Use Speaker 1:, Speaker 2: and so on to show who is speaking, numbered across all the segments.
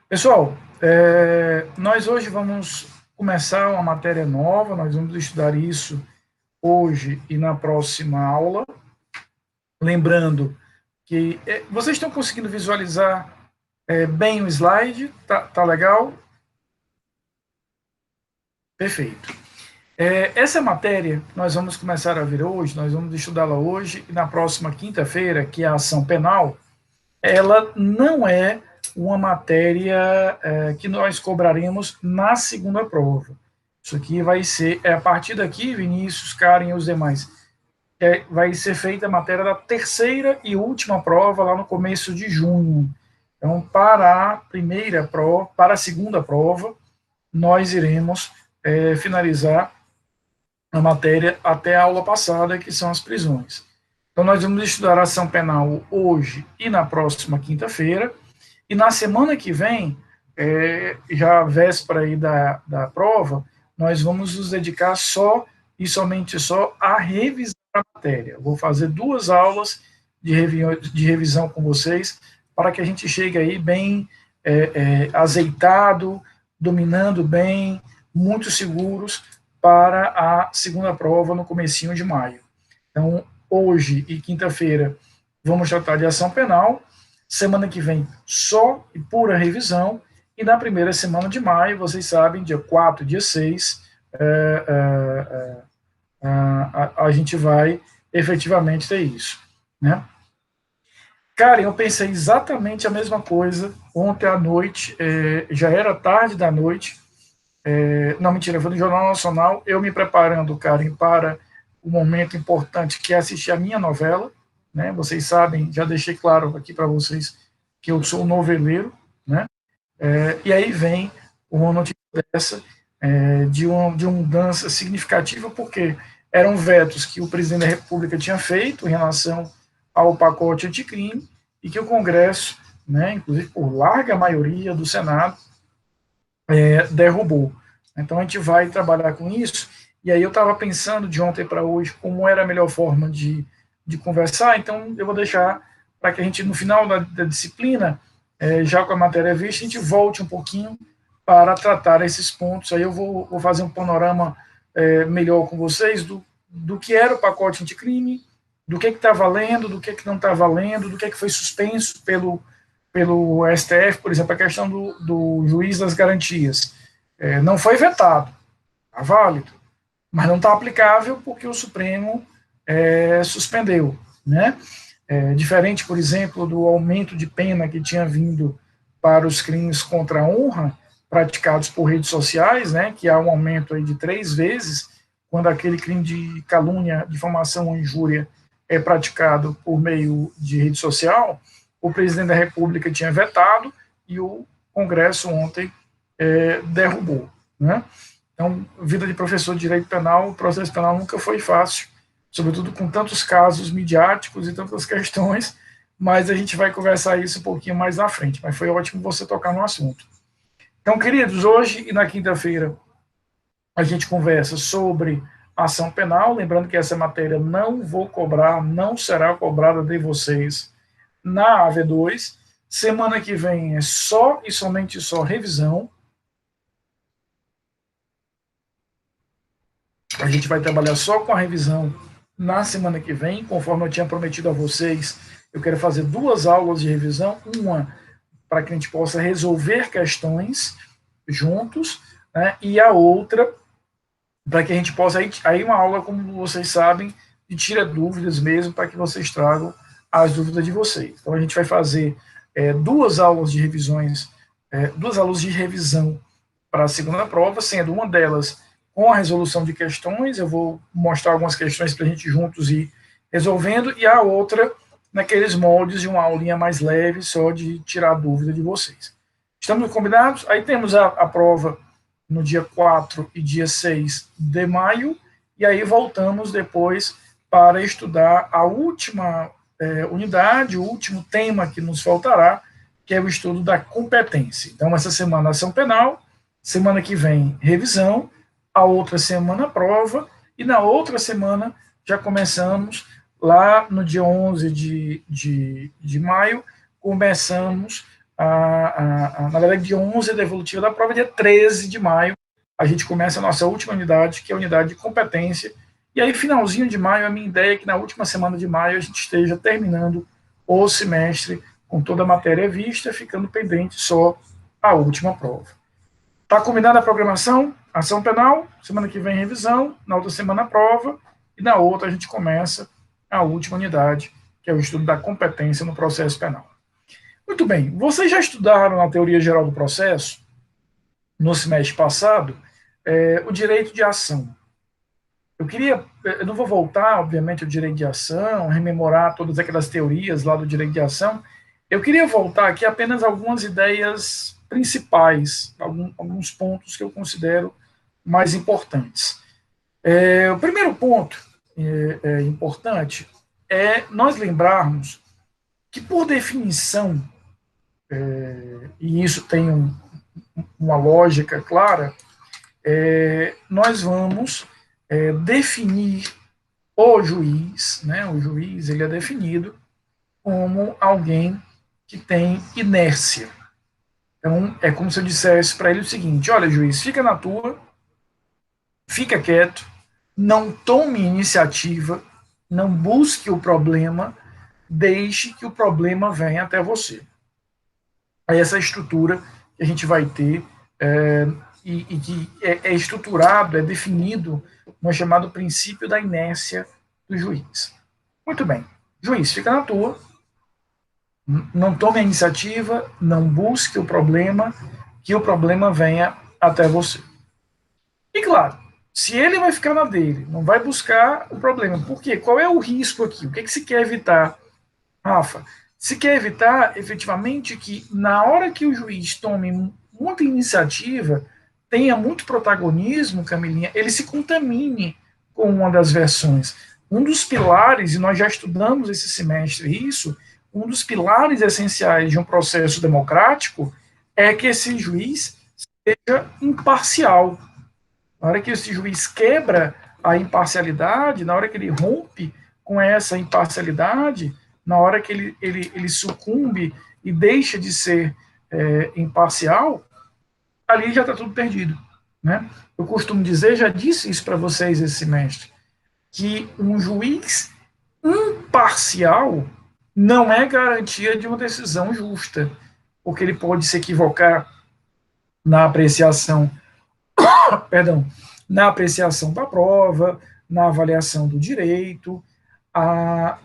Speaker 1: Pessoal, nós hoje vamos começar uma matéria nova, nós vamos estudar isso hoje e na próxima aula. Lembrando que vocês estão conseguindo visualizar bem o slide? Tá legal? Perfeito. Essa matéria nós vamos começar a ver hoje, nós vamos estudá-la hoje e na próxima quinta-feira, que é a ação penal. Ela não é uma matéria que nós cobraremos na segunda prova. Isso aqui vai ser, a partir daqui, Vinícius, Karen e os demais, vai ser feita a matéria da terceira e última prova lá no começo de junho. Então, para a primeira prova, para a segunda prova, nós iremos finalizar a matéria até a aula passada, que são as prisões. Então, nós vamos estudar a ação penal hoje e na próxima quinta-feira, e na semana que vem, já véspera aí da prova, nós vamos nos dedicar só e somente só a revisar a matéria. Eu vou fazer 2 aulas de revisão com vocês, para que a gente chegue aí bem azeitado, dominando bem, muito seguros, para a segunda prova no comecinho de maio. Então, hoje e quinta-feira vamos tratar de ação penal, semana que vem só e pura revisão, e na primeira semana de maio, vocês sabem, dia 4, dia 6, a gente vai efetivamente ter isso, né? Cara, eu pensei exatamente a mesma coisa ontem à noite, já era tarde da noite, não, mentira, foi no Jornal Nacional, eu me preparando, Karen, para o momento importante que é assistir a minha novela, né? Vocês sabem, já deixei claro aqui para vocês que eu sou noveleiro, né? E aí vem uma notícia dessa, de uma mudança significativa, porque eram vetos que o presidente da República tinha feito em relação ao pacote anticrime e que o Congresso, né, inclusive por larga maioria do Senado, derrubou. Então a gente vai trabalhar com isso. E aí eu estava pensando de ontem para hoje como era a melhor forma de conversar, então eu vou deixar para que a gente, no final da disciplina, já com a matéria vista, a gente volte um pouquinho para tratar esses pontos. Aí eu vou fazer um panorama melhor com vocês do que era o pacote anticrime, do que está valendo, do que não está valendo, do que foi suspenso pelo STF, por exemplo, a questão do juiz das garantias. Não foi vetado, está válido, mas não está aplicável porque o Supremo suspendeu, né? Diferente, por exemplo, do aumento de pena que tinha vindo para os crimes contra a honra praticados por redes sociais, né? Que há um aumento aí de 3 vezes quando aquele crime de calúnia, difamação ou injúria é praticado por meio de rede social. O presidente da República tinha vetado e o Congresso ontem derrubou, né? Então, vida de professor de direito penal, o processo penal nunca foi fácil, sobretudo com tantos casos midiáticos e tantas questões, mas a gente vai conversar isso um pouquinho mais na frente, mas foi ótimo você tocar no assunto. Então, queridos, hoje e na quinta-feira a gente conversa sobre ação penal, lembrando que essa matéria não vou cobrar, não será cobrada de vocês na AV2, semana que vem é só e somente só revisão. A gente vai trabalhar só com a revisão na semana que vem, conforme eu tinha prometido a vocês. Eu quero fazer 2 aulas de revisão, uma para que a gente possa resolver questões juntos, né, e a outra para que a gente possa, aí uma aula, como vocês sabem, de tira dúvidas mesmo, para que vocês tragam as dúvidas de vocês. Então a gente vai fazer 2 aulas de revisões, 2 aulas de revisão para a segunda prova, sendo uma delas com a resolução de questões, eu vou mostrar algumas questões para a gente juntos ir resolvendo, e a outra naqueles moldes de uma aulinha mais leve, só de tirar a dúvida de vocês. Estamos combinados? Aí temos a prova no dia 4 e dia 6 de maio, e aí voltamos depois para estudar a última unidade, o último tema que nos faltará, que é o estudo da competência. Então, essa semana, ação penal, semana que vem, revisão, a outra semana, prova, e na outra semana já começamos, lá no dia 11 de maio, começamos na verdade, dia 11 da evolutiva da prova, dia 13 de maio, a gente começa a nossa última unidade, que é a unidade de competência. E aí, finalzinho de maio, a minha ideia é que na última semana de maio a gente esteja terminando o semestre com toda a matéria vista, ficando pendente só a última prova. Está combinada a programação? Ação penal, semana que vem revisão, na outra semana a prova, e na outra a gente começa a última unidade, que é o estudo da competência no processo penal. Muito bem, vocês já estudaram na teoria geral do processo, no semestre passado, o direito de ação. Eu não vou voltar, obviamente, ao direito de ação, rememorar todas aquelas teorias lá do direito de ação. Eu queria voltar aqui apenas algumas ideias principais, alguns pontos que eu considero mais importantes. O primeiro ponto importante é nós lembrarmos que, por definição, e isso tem uma lógica clara, nós vamos definir o juiz, né? O juiz ele é definido como alguém que tem inércia. Então, é como se eu dissesse para ele o seguinte: olha, juiz, fica na tua, fica quieto, não tome iniciativa, não busque o problema, deixe que o problema venha até você. Aí essa estrutura que a gente vai ter e que é estruturado, é definido no chamado princípio da inércia do juiz. Muito bem, juiz, fica na tua, não tome a iniciativa, não busque o problema, que o problema venha até você. E claro, se ele vai ficar na dele, não vai buscar o problema, por quê? Qual é o risco aqui? O que se quer evitar, Rafa? Se quer evitar, efetivamente, que na hora que o juiz tome muita iniciativa, tenha muito protagonismo, Camilinha, ele se contamine com uma das versões. Um dos pilares, e nós já estudamos esse semestre isso, um dos pilares essenciais de um processo democrático é que esse juiz seja imparcial. Na hora que esse juiz quebra a imparcialidade, na hora que ele rompe com essa imparcialidade, na hora que ele sucumbe e deixa de ser imparcial, ali já está tudo perdido. Né? Eu costumo dizer, já disse isso para vocês esse semestre, que um juiz imparcial não é garantia de uma decisão justa, porque ele pode se equivocar na apreciação, perdão, na apreciação da prova, na avaliação do direito,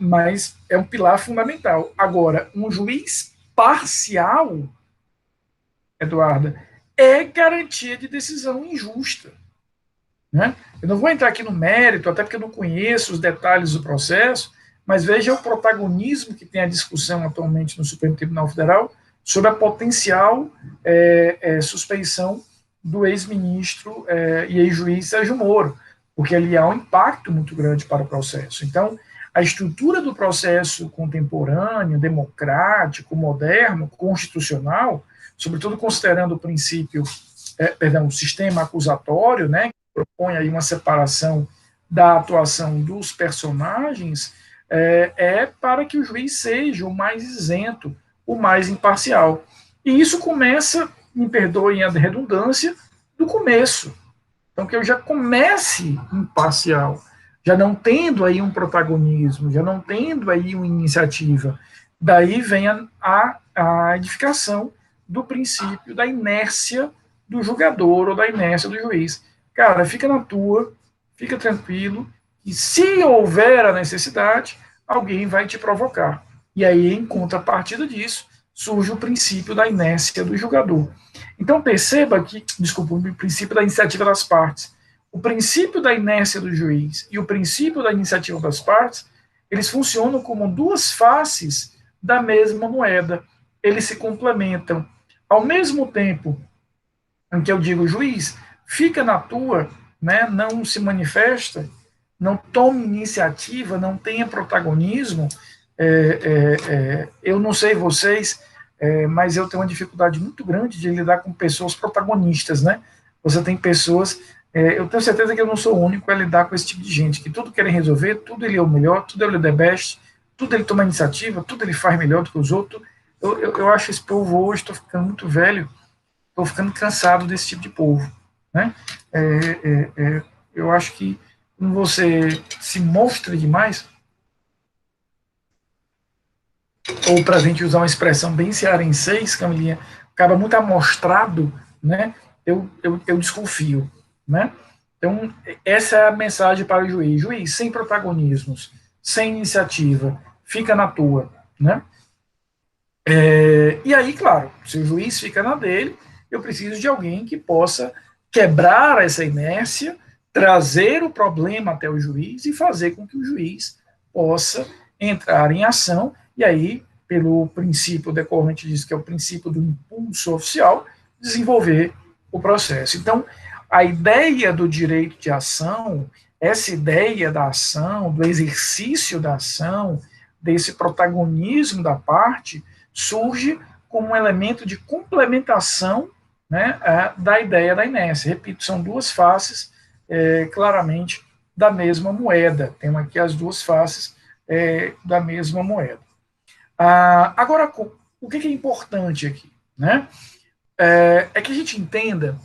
Speaker 1: mas é um pilar fundamental. Agora, um juiz parcial, Eduarda, é garantia de decisão injusta. Né? Eu não vou entrar aqui no mérito, até porque eu não conheço os detalhes do processo, mas veja o protagonismo que tem a discussão atualmente no Supremo Tribunal Federal sobre a potencial suspeição do ex-ministro e ex-juiz Sérgio Moro, porque ali há um impacto muito grande para o processo. Então, a estrutura do processo contemporâneo, democrático, moderno, constitucional, sobretudo considerando o princípio, o sistema acusatório, né, que propõe aí uma separação da atuação dos personagens, para que o juiz seja o mais isento, o mais imparcial. E isso começa, me perdoem a redundância, do começo. Então, que eu já comece imparcial, já não tendo aí um protagonismo, já não tendo aí uma iniciativa. Daí vem a edificação do princípio da inércia do julgador ou da inércia do juiz. Cara, fica na tua, fica tranquilo, e se houver a necessidade, alguém vai te provocar. E aí, em contrapartida disso, surge o princípio da inércia do julgador. Então, perceba que, desculpa, o princípio da iniciativa das partes. O princípio da inércia do juiz e o princípio da iniciativa das partes, eles funcionam como duas faces da mesma moeda. Eles se complementam. Ao mesmo tempo em que eu digo, juiz, fica na tua, né, não se manifesta, não tome iniciativa, não tenha protagonismo, eu não sei vocês, mas eu tenho uma dificuldade muito grande de lidar com pessoas protagonistas, né? Você tem pessoas, eu tenho certeza que eu não sou o único a lidar com esse tipo de gente, que tudo querem resolver, tudo ele é o melhor, tudo ele é o the best, tudo ele toma iniciativa, tudo ele faz melhor do que os outros, eu acho esse povo hoje, estou ficando muito velho, estou ficando cansado desse tipo de povo, né? Eu acho que quando você se mostra demais, ou para a gente usar uma expressão bem cearenseis, Camilinha, acaba muito amostrado, né? Eu desconfio, né? Então, essa é a mensagem para o juiz. Juiz, sem protagonismos, sem iniciativa, fica na tua, né? E aí, claro, se o juiz fica na dele, eu preciso de alguém que possa quebrar essa inércia, trazer o problema até o juiz e fazer com que o juiz possa entrar em ação, e aí, pelo princípio decorrente disso, que é o princípio do impulso oficial, desenvolver o processo. Então, a ideia do direito de ação, essa ideia da ação, do exercício da ação, desse protagonismo da parte, surge como um elemento de complementação, né, da ideia da inércia. Repito, são duas faces claramente da mesma moeda. Temos aqui as duas faces da mesma moeda. Agora, o que é importante aqui? Né? É que a gente entenda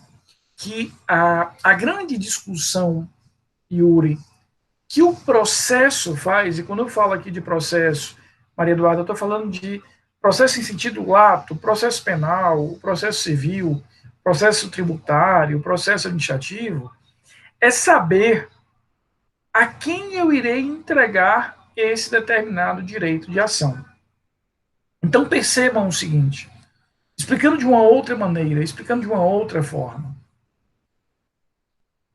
Speaker 1: que a grande discussão, Yuri, que o processo faz, e quando eu falo aqui de processo, Maria Eduarda, eu estou falando de processo em sentido lato, processo penal, processo civil, processo tributário, processo administrativo, é saber a quem eu irei entregar esse determinado direito de ação. Então percebam o seguinte, explicando de uma outra maneira, explicando de uma outra forma.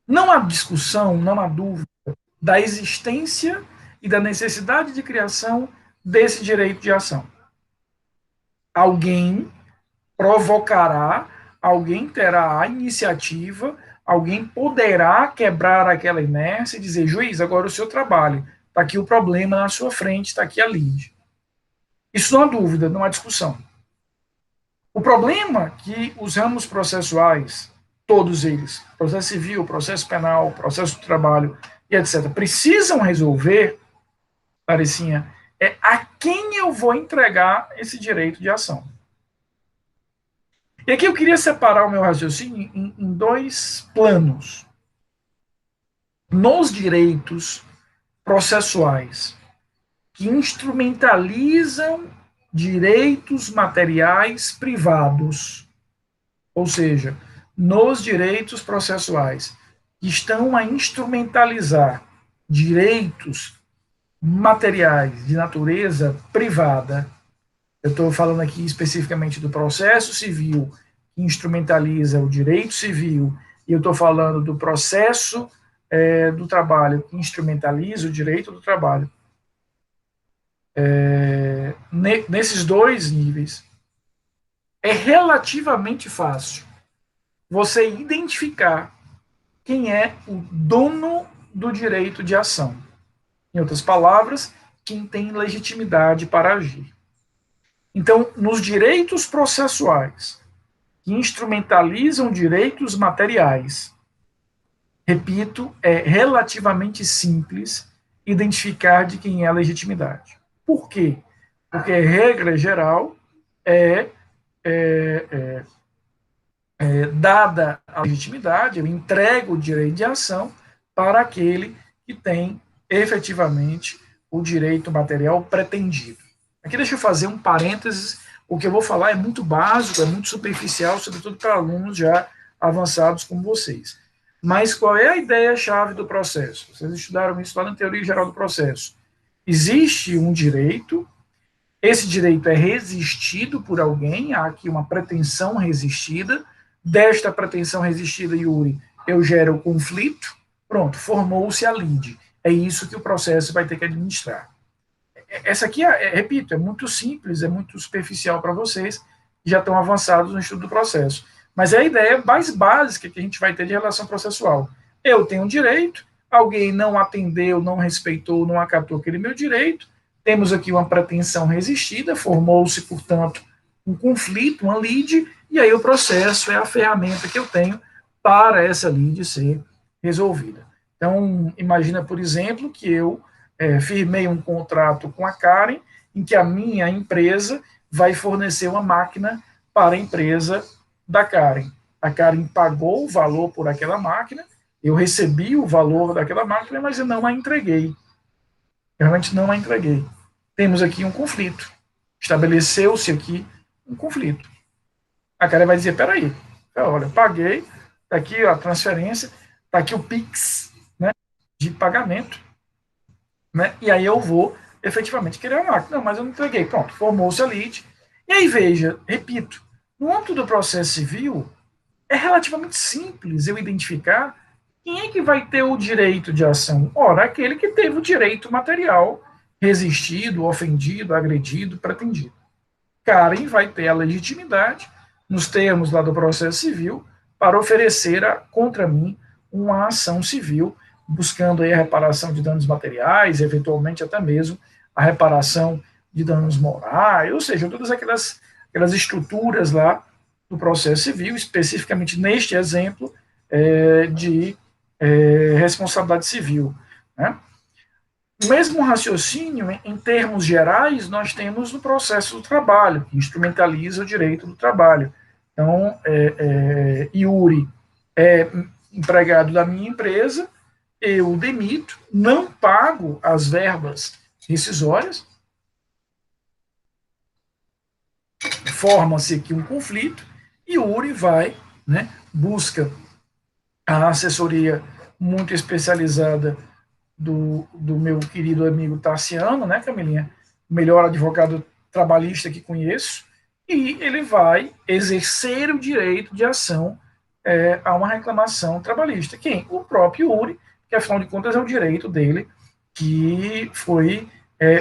Speaker 1: Não há discussão, não há dúvida da existência e da necessidade de criação desse direito de ação. Alguém provocará, alguém terá a iniciativa, alguém poderá quebrar aquela inércia e dizer, juiz, agora o seu trabalho, está aqui o problema na sua frente, está aqui a lide. Isso não há dúvida, não há discussão. O problema que os ramos processuais, todos eles, processo civil, processo penal, processo do trabalho e etc., precisam resolver, Parecinha, é a quem eu vou entregar esse direito de ação. E aqui eu queria separar o meu raciocínio em dois planos. Nos direitos processuais, que instrumentalizam direitos materiais privados, ou seja, nos direitos processuais, que estão a instrumentalizar direitos materiais de natureza privada. Eu estou falando aqui especificamente do processo civil, que instrumentaliza o direito civil, e eu estou falando do processo do trabalho, que instrumentaliza o direito do trabalho. Nesses dois níveis, é relativamente fácil você identificar quem é o dono do direito de ação. Em outras palavras, quem tem legitimidade para agir. Então, nos direitos processuais, que instrumentalizam direitos materiais, repito, é relativamente simples identificar de quem é a legitimidade. Por quê? Porque, regra geral, dada a legitimidade, eu entrego o direito de ação para aquele que tem efetivamente o direito material pretendido. Aqui deixa eu fazer um parênteses, o que eu vou falar é muito básico, é muito superficial, sobretudo para alunos já avançados como vocês. Mas qual é a ideia-chave do processo? Vocês estudaram isso lá na teoria geral do processo. Existe um direito, esse direito é resistido por alguém, há aqui uma pretensão resistida, desta pretensão resistida, Yuri, eu gero o conflito, pronto, formou-se a lide. É isso que o processo vai ter que administrar. Essa aqui, repito, é muito simples, é muito superficial para vocês, que já estão avançados no estudo do processo. Mas é a ideia mais básica que a gente vai ter de relação processual. Eu tenho um direito, alguém não atendeu, não respeitou, não acatou aquele meu direito, temos aqui uma pretensão resistida, formou-se, portanto, um conflito, uma lide, e aí o processo é a ferramenta que eu tenho para essa lide ser resolvida. Então, imagina, por exemplo, que eu firmei um contrato com a Karen, em que a minha empresa vai fornecer uma máquina para a empresa da Karen. A Karen pagou o valor por aquela máquina, eu recebi o valor daquela máquina, mas eu não a entreguei. Realmente não a entreguei. Temos aqui um conflito. Estabeleceu-se aqui um conflito. A Karen vai dizer, peraí, olha, paguei, está aqui a transferência, está aqui o PIX, né, de pagamento, né, e aí eu vou efetivamente querer a máquina. Não, mas eu não entreguei. Pronto, formou-se a lide. E aí, veja, repito, no âmbito do processo civil, é relativamente simples eu identificar quem é que vai ter o direito de ação. Ora, aquele que teve o direito material resistido, ofendido, agredido, pretendido. Karen vai ter a legitimidade, nos termos lá do processo civil, para oferecer contra mim uma ação civil, buscando aí a reparação de danos materiais, eventualmente até mesmo a reparação de danos morais, ou seja, todas aquelas estruturas lá do processo civil, especificamente neste exemplo de responsabilidade civil, né? O mesmo raciocínio, em termos gerais, nós temos no processo do trabalho, que instrumentaliza o direito do trabalho. Então, Yuri é empregado da minha empresa, eu demito, não pago as verbas rescisórias, forma-se aqui um conflito, e Yuri vai, né, busca a assessoria muito especializada do meu querido amigo Tarciano, né, Camilinha? O melhor advogado trabalhista que conheço, e ele vai exercer o direito de ação a uma reclamação trabalhista. Quem? O próprio Uri, que afinal de contas é o direito dele que foi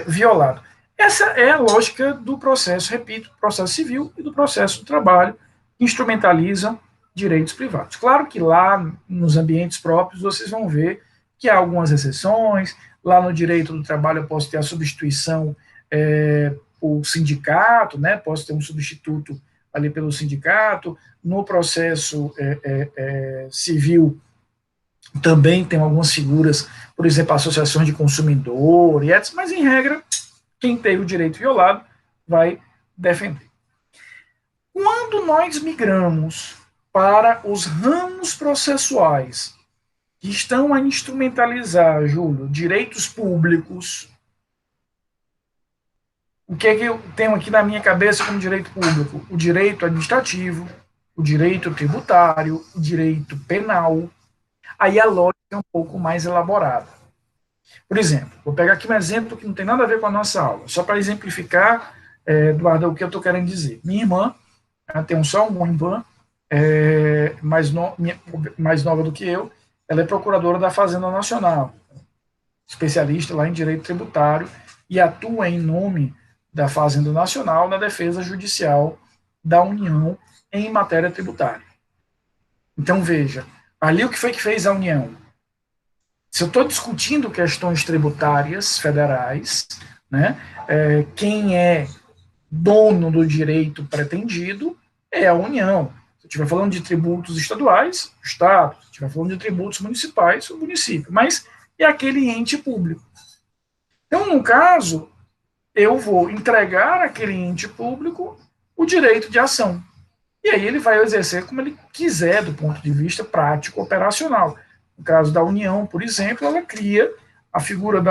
Speaker 1: violado. Essa é a lógica do processo, repito, processo civil e do processo do trabalho, que instrumentalizam direitos privados. Claro que lá nos ambientes próprios vocês vão ver que há algumas exceções. Lá no direito do trabalho eu posso ter a substituição por sindicato, né? Posso ter um substituto ali pelo sindicato. No processo civil também tem algumas figuras, por exemplo, associações de consumidor e etc. Mas em regra, quem tem o direito violado vai defender. Quando nós migramos para os ramos processuais que estão a instrumentalizar, Júlio, direitos públicos, o que é que eu tenho aqui na minha cabeça como direito público? O direito administrativo, o direito tributário, o direito penal. Aí a lógica é um pouco mais elaborada. Por exemplo, vou pegar aqui um exemplo que não tem nada a ver com a nossa aula, só para exemplificar, Eduardo, o que eu estou querendo dizer. Minha irmã, tem só uma irmã, mais nova do que eu, ela é procuradora da Fazenda Nacional, especialista lá em direito tributário, e atua em nome da Fazenda Nacional na defesa judicial da União em matéria tributária. Então, veja, ali o que foi que fez a União? Se eu estou discutindo questões tributárias federais, né, quem é dono do direito pretendido é a União. Se eu estiver falando de tributos estaduais, o Estado. Se eu estiver falando de tributos municipais, o município. Mas é aquele ente público. Então, no caso, eu vou entregar àquele ente público o direito de ação. E aí ele vai exercer como ele quiser, do ponto de vista prático, operacional. No caso da União, por exemplo, ela cria a figura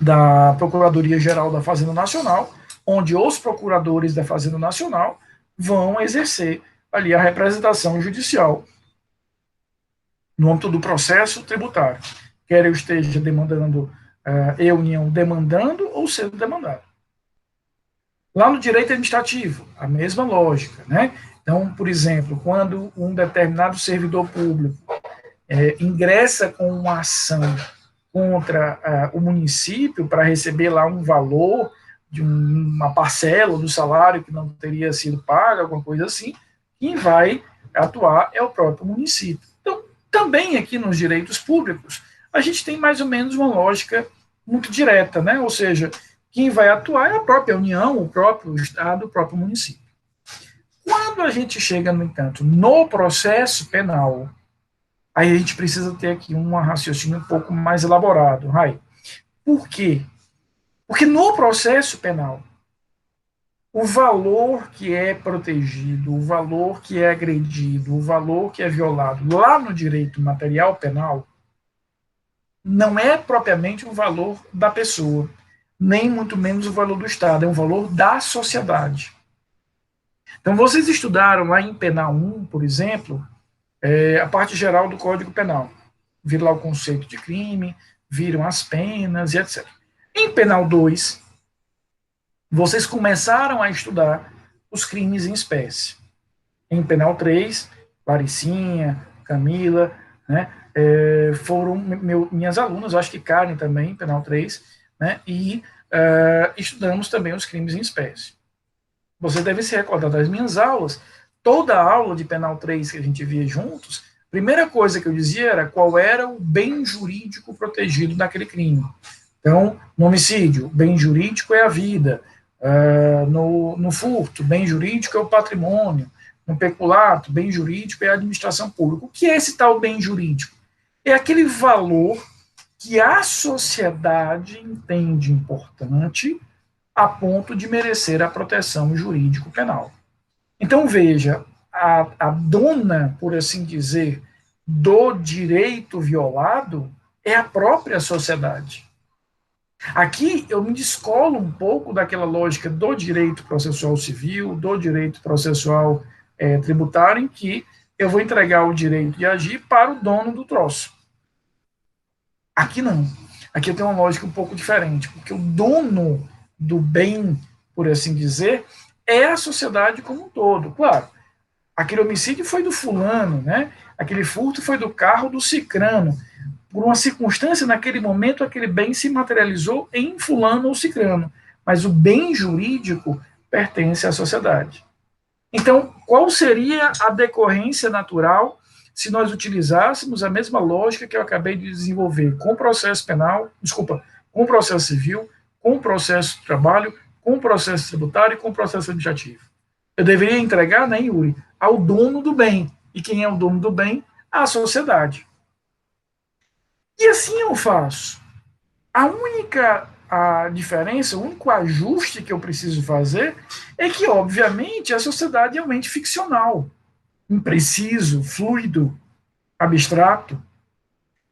Speaker 1: da Procuradoria-Geral da Fazenda Nacional, onde os procuradores da Fazenda Nacional vão exercer ali a representação judicial no âmbito do processo tributário, quer eu esteja demandando, União demandando ou sendo demandado. Lá no direito administrativo, a mesma lógica, né? Então, por exemplo, quando um determinado servidor público ingressa com uma ação contra o município para receber lá um valor de uma parcela do salário que não teria sido paga, alguma coisa assim, quem vai atuar é o próprio município. Então, também aqui nos direitos públicos, a gente tem mais ou menos uma lógica muito direta, né? Ou seja, quem vai atuar é a própria União, o próprio Estado, o próprio município. Quando a gente chega, no entanto, no processo penal, aí a gente precisa ter aqui um raciocínio um pouco mais elaborado. Rai. Por quê? Porque no processo penal, o valor que é protegido, o valor que é agredido, o valor que é violado lá no direito material penal não é propriamente o valor da pessoa, nem muito menos o valor do Estado, é um valor da sociedade. Então, vocês estudaram lá em Penal 1, por exemplo, a parte geral do Código Penal. Viram lá o conceito de crime, viram as penas e etc. Em Penal 2, vocês começaram a estudar os crimes em espécie. Em Penal 3, Laricinha, Camila, né, foram minhas alunas, eu acho que Karen também, Penal 3, né, e estudamos também os crimes em espécie. Você deve se recordar das minhas aulas, toda a aula de Penal 3 que a gente via juntos, a primeira coisa que eu dizia era qual era o bem jurídico protegido naquele crime. Então, no homicídio, bem jurídico é a vida. No furto, bem jurídico é o patrimônio. No peculato, bem jurídico é a administração pública. O que é esse tal bem jurídico? É aquele valor que a sociedade entende importante a ponto de merecer a proteção jurídico-penal. Então, veja, a dona, por assim dizer, do direito violado é a própria sociedade. Aqui eu me descolo um pouco daquela lógica do direito processual civil, do direito processual tributário, em que eu vou entregar o direito de agir para o dono do troço. Aqui não. Aqui eu tenho uma lógica um pouco diferente, porque o dono do bem, por assim dizer, é a sociedade como um todo. Claro, aquele homicídio foi do fulano, né? Aquele furto foi do carro do cicrano. Por uma circunstância, naquele momento, aquele bem se materializou em fulano ou cicrano. Mas o bem jurídico pertence à sociedade. Então, qual seria a decorrência natural se nós utilizássemos a mesma lógica que eu acabei de desenvolver com o processo penal, desculpa, com o processo civil, com o processo de trabalho, com o processo tributário e com o processo administrativo? Eu deveria entregar, né, Yuri, ao dono do bem. E quem é o dono do bem? A sociedade. E assim eu faço. A diferença, o único ajuste que eu preciso fazer é que, obviamente, a sociedade é um ente ficcional, impreciso, fluido, abstrato.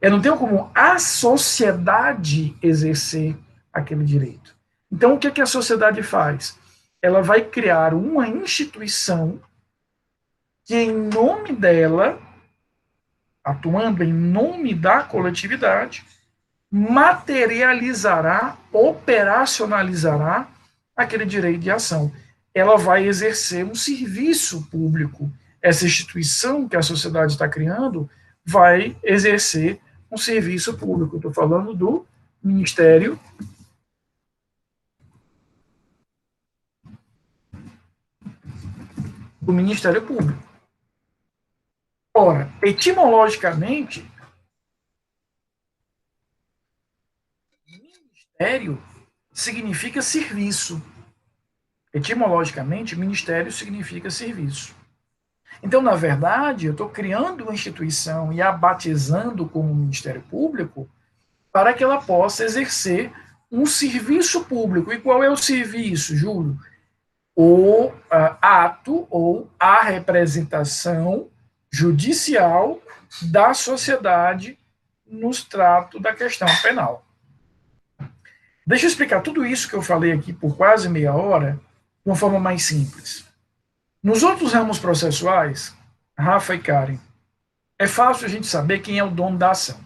Speaker 1: Eu não tenho como a sociedade exercer aquele direito. Então, o que, que a sociedade faz? Ela vai criar uma instituição que, em nome dela, atuando em nome da coletividade, materializará, operacionalizará aquele direito de ação. Ela vai exercer um serviço público. Essa instituição que a sociedade está criando vai exercer um serviço público. Estou falando do Ministério Público. Ora, etimologicamente, ministério significa serviço. Etimologicamente, ministério significa serviço. Então, na verdade, eu estou criando uma instituição e a batizando como Ministério Público para que ela possa exercer um serviço público. E qual é o serviço, Júlio? O ato ou a representação judicial da sociedade nos tratos da questão penal. Deixa eu explicar tudo isso que eu falei aqui por quase meia hora de uma forma mais simples. Nos outros ramos processuais, Rafa e Karen, é fácil a gente saber quem é o dono da ação.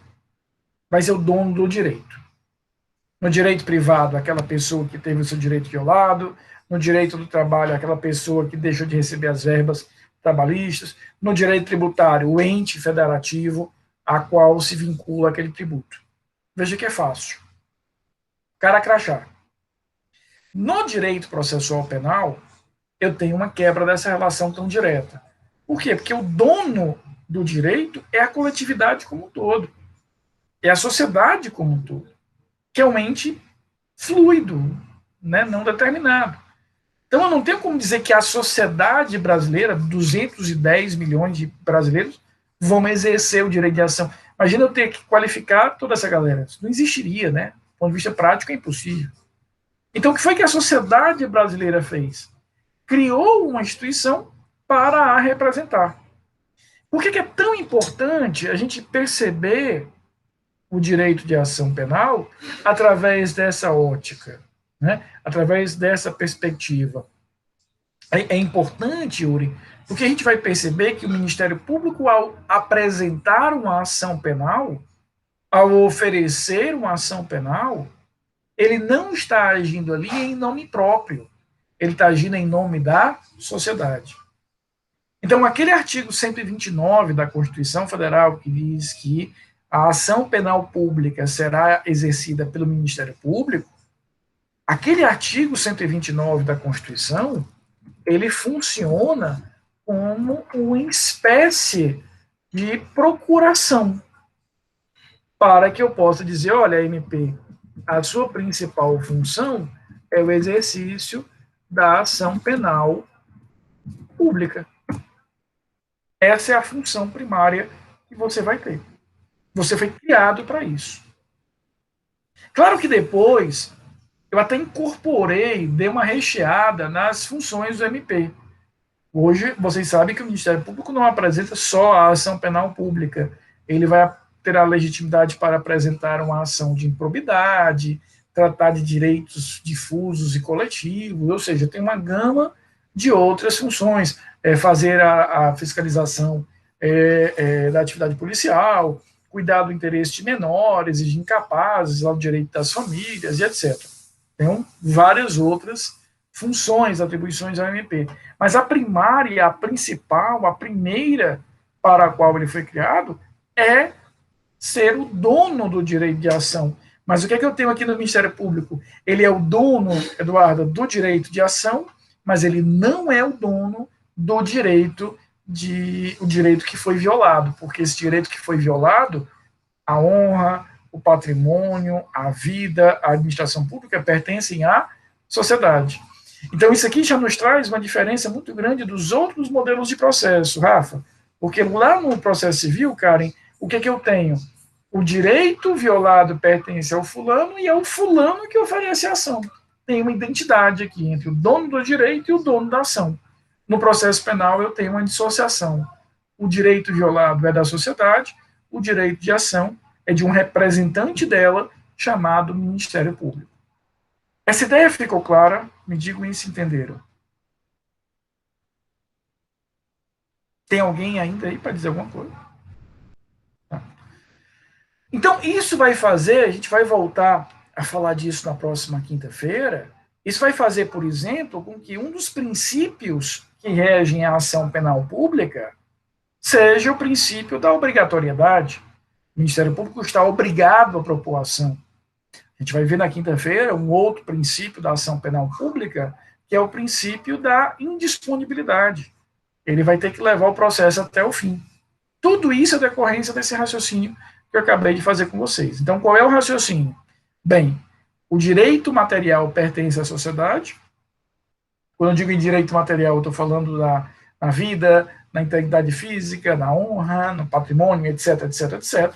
Speaker 1: Vai ser o dono do direito. No direito privado, aquela pessoa que teve o seu direito violado. No direito do trabalho, aquela pessoa que deixou de receber as verbas trabalhistas. No direito tributário, o ente federativo a qual se vincula aquele tributo. Veja que é fácil. Cara crachá. No direito processual penal, eu tenho uma quebra dessa relação tão direta. Por quê? Porque o dono do direito é a coletividade como um todo. É a sociedade como um todo. Que é um ente fluido, né, não determinado. Então, eu não tenho como dizer que a sociedade brasileira, 210 milhões de brasileiros, vão exercer o direito de ação. Imagina eu ter que qualificar toda essa galera. Isso não existiria, né? Do ponto de vista prático, é impossível. Então, o que foi que a sociedade brasileira fez? criou uma instituição para a representar. Por que é tão importante a gente perceber o direito de ação penal através dessa ótica, né? Através dessa perspectiva? É importante, Yuri, porque a gente vai perceber que o Ministério Público, ao apresentar uma ação penal, ao oferecer uma ação penal, ele não está agindo ali em nome próprio, ele está agindo em nome da sociedade. Então, aquele artigo 129 da Constituição Federal, que diz que a ação penal pública será exercida pelo Ministério Público, aquele artigo 129 da Constituição, ele funciona como uma espécie de procuração, para que eu possa dizer, olha, MP, a sua principal função é o exercício da ação penal pública. Essa é a função primária que você vai ter. Você foi criado para isso. Claro que depois eu até incorporei, dei uma recheada nas funções do MP. Hoje, vocês sabem que o Ministério Público não apresenta só a ação penal pública. Ele vai ter a legitimidade para apresentar uma ação de improbidade, tratar de direitos difusos e coletivos, ou seja, tem uma gama de outras funções, fazer a fiscalização da atividade policial, cuidar do interesse de menores e de incapazes, lá do direito das famílias e etc. Tem várias outras funções, atribuições ao MP. Mas a primária, a principal, a primeira para a qual ele foi criado é ser o dono do direito de ação. Mas o que é que eu tenho aqui no Ministério Público? Ele é o dono, Eduardo, do direito de ação, mas ele não é o dono do direito o direito que foi violado, porque esse direito que foi violado, a honra, o patrimônio, a vida, a administração pública pertencem à sociedade. Então, isso aqui já nos traz uma diferença muito grande dos outros modelos de processo, Rafa, porque lá no processo civil, Karen, o que eu tenho? O direito violado pertence ao fulano e é o fulano que oferece a ação. Tem uma identidade aqui entre o dono do direito e o dono da ação. No processo penal, eu tenho uma dissociação. O direito violado é da sociedade, o direito de ação é de um representante dela, chamado Ministério Público. Essa ideia ficou clara? Me digam se entenderam. Tem alguém ainda aí para dizer alguma coisa? Tá. Então, isso vai fazer, a gente vai voltar a falar disso na próxima quinta-feira, isso vai fazer, por exemplo, com que um dos princípios que regem a ação penal pública seja o princípio da obrigatoriedade. O Ministério Público está obrigado a propor ação. A gente vai ver na quinta-feira um outro princípio da ação penal pública, que é o princípio da indisponibilidade. Ele vai ter que levar o processo até o fim. Tudo isso é decorrência desse raciocínio que eu acabei de fazer com vocês. Então, qual é o raciocínio? Bem, o direito material pertence à sociedade. Quando eu digo em direito material, eu estou falando na vida, na integridade física, na honra, no patrimônio, etc, etc, etc.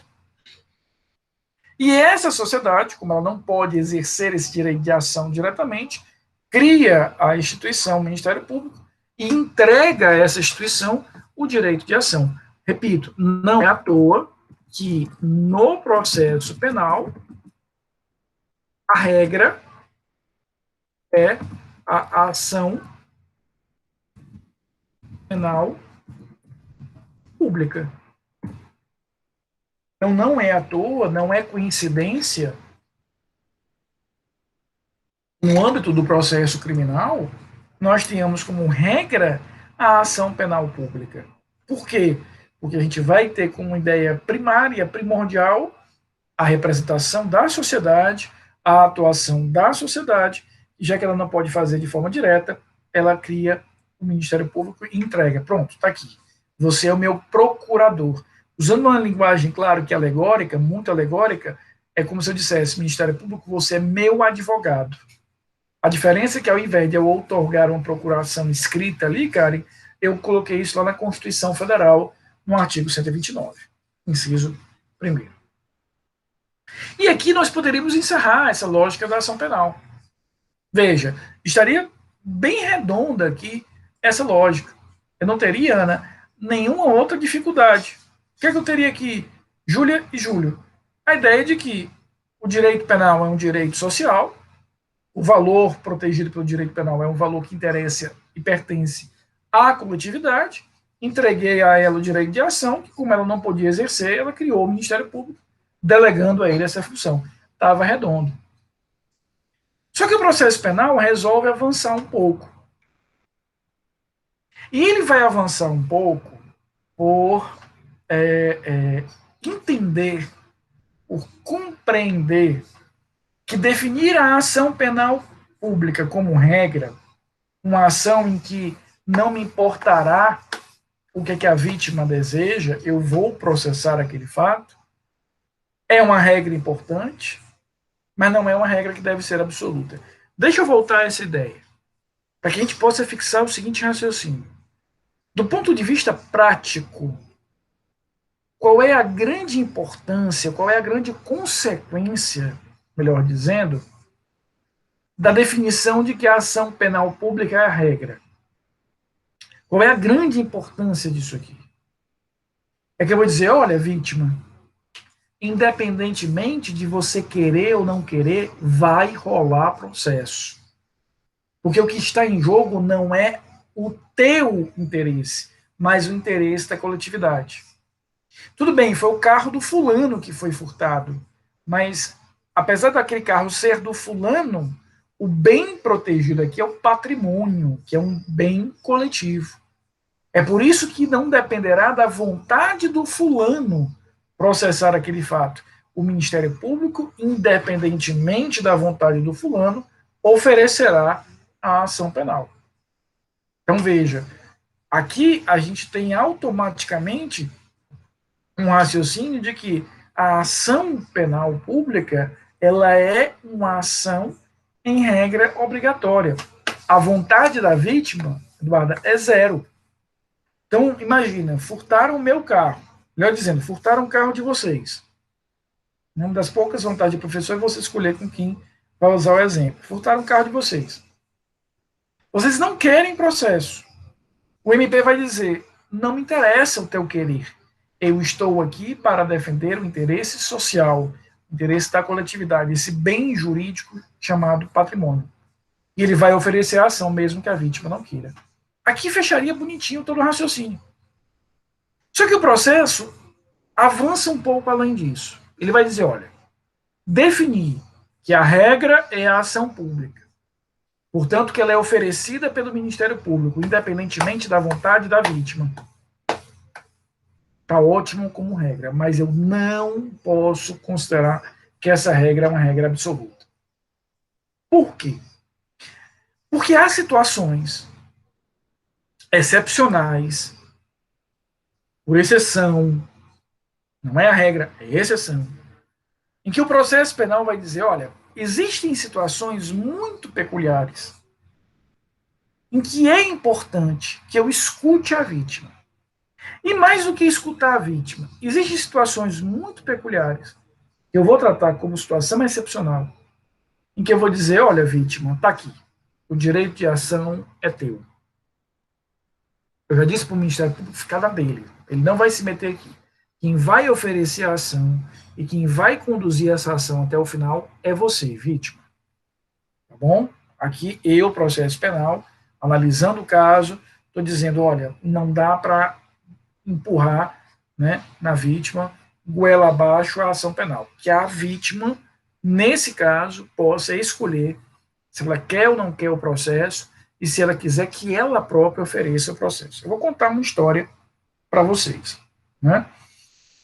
Speaker 1: E essa sociedade, como ela não pode exercer esse direito de ação diretamente, cria a instituição, o Ministério Público, e entrega a essa instituição o direito de ação. Repito, não é à toa que no processo penal a regra é a ação penal pública. Então, não é à toa, não é coincidência, no âmbito do processo criminal, nós tínhamos como regra a ação penal pública. Por quê? Porque a gente vai ter como ideia primária, primordial, a representação da sociedade, a atuação da sociedade, e já que ela não pode fazer de forma direta, ela cria o Ministério Público e entrega. Pronto, está aqui. Você é o meu procurador. Usando uma linguagem, claro, que alegórica, muito alegórica, é como se eu dissesse, Ministério Público, você é meu advogado. A diferença é que, ao invés de eu outorgar uma procuração escrita ali, Karen, eu coloquei isso lá na Constituição Federal, no artigo 129, inciso 1º. E aqui nós poderíamos encerrar essa lógica da ação penal. Veja, estaria bem redonda aqui essa lógica. Eu não teria, Ana, nenhuma outra dificuldade. O que é que eu teria aqui? Júlia e Júlio. A ideia de que o direito penal é um direito social, o valor protegido pelo direito penal é um valor que interessa e pertence à coletividade. Entreguei a ela o direito de ação, que como ela não podia exercer, ela criou o Ministério Público, delegando a ele essa função. Estava redondo. Só que o processo penal resolve avançar um pouco. E ele vai avançar um pouco por entender, por compreender que definir a ação penal pública como regra, uma ação em que não me importará o que, que a vítima deseja, eu vou processar aquele fato, é uma regra importante, mas não é uma regra que deve ser absoluta. Deixa eu voltar a essa ideia, para que a gente possa fixar o seguinte raciocínio. Do ponto de vista prático, qual é a grande importância, qual é a grande consequência, melhor dizendo, da definição de que a ação penal pública é a regra? Qual é a grande importância disso aqui? É que eu vou dizer, olha, vítima, independentemente de você querer ou não querer, vai rolar processo. Porque o que está em jogo não é o teu interesse, mas o interesse da coletividade. Tudo bem, foi o carro do fulano que foi furtado, mas apesar daquele carro ser do fulano, o bem protegido aqui é o patrimônio, que é um bem coletivo. É por isso que não dependerá da vontade do fulano processar aquele fato. O Ministério Público, independentemente da vontade do fulano, oferecerá a ação penal. Então veja, aqui a gente tem automaticamente um raciocínio de que a ação penal pública ela é uma ação em regra obrigatória. A vontade da vítima, Eduarda, é zero. Então, imagina, furtaram o meu carro. Melhor dizendo, furtaram o carro de vocês. Uma das poucas vontades do professor é você escolher com quem vai usar o exemplo. Furtaram o carro de vocês. Vocês não querem processo. O MP vai dizer, não me interessa o teu querer. Eu estou aqui para defender o interesse social, o interesse da coletividade, esse bem jurídico chamado patrimônio. E ele vai oferecer a ação, mesmo que a vítima não queira. Aqui fecharia bonitinho todo o raciocínio. Só que o processo avança um pouco além disso. Ele vai dizer, olha, definir que a regra é a ação pública, portanto que ela é oferecida pelo Ministério Público, independentemente da vontade da vítima. Está ótimo como regra, mas eu não posso considerar que essa regra é uma regra absoluta. Por quê? Porque há situações excepcionais, por exceção, não é a regra, é exceção, em que o processo penal vai dizer, olha, existem situações muito peculiares em que é importante que eu escute a vítima. E mais do que escutar a vítima, existem situações muito peculiares que eu vou tratar como situação excepcional, em que eu vou dizer, olha, vítima, está aqui, o direito de ação é teu. Eu já disse para o Ministério Público ficar na dele, ele não vai se meter aqui. Quem vai oferecer a ação e quem vai conduzir essa ação até o final é você, vítima. Tá bom? Aqui eu, processo penal, analisando o caso, estou dizendo, olha, não dá para empurrar, né, na vítima, goela abaixo a ação penal. Que a vítima, nesse caso, possa escolher se ela quer ou não quer o processo e se ela quiser que ela própria ofereça o processo. Eu vou contar uma história para vocês, né?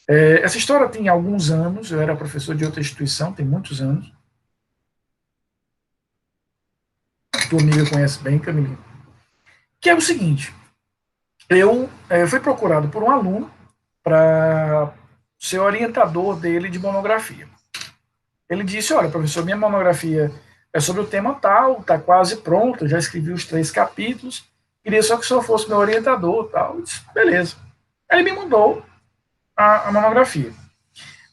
Speaker 1: Essa história tem alguns anos, eu era professor de outra instituição, tem muitos anos. Tua amiga conhece bem, Camila. Que é o seguinte, eu fui procurado por um aluno para ser orientador dele de monografia. Ele disse, olha, professor, minha monografia é sobre o tema tal, está quase pronta, já escrevi os 3 capítulos, queria só que o senhor fosse meu orientador, tal. Eu disse, beleza. Aí ele me mandou a monografia.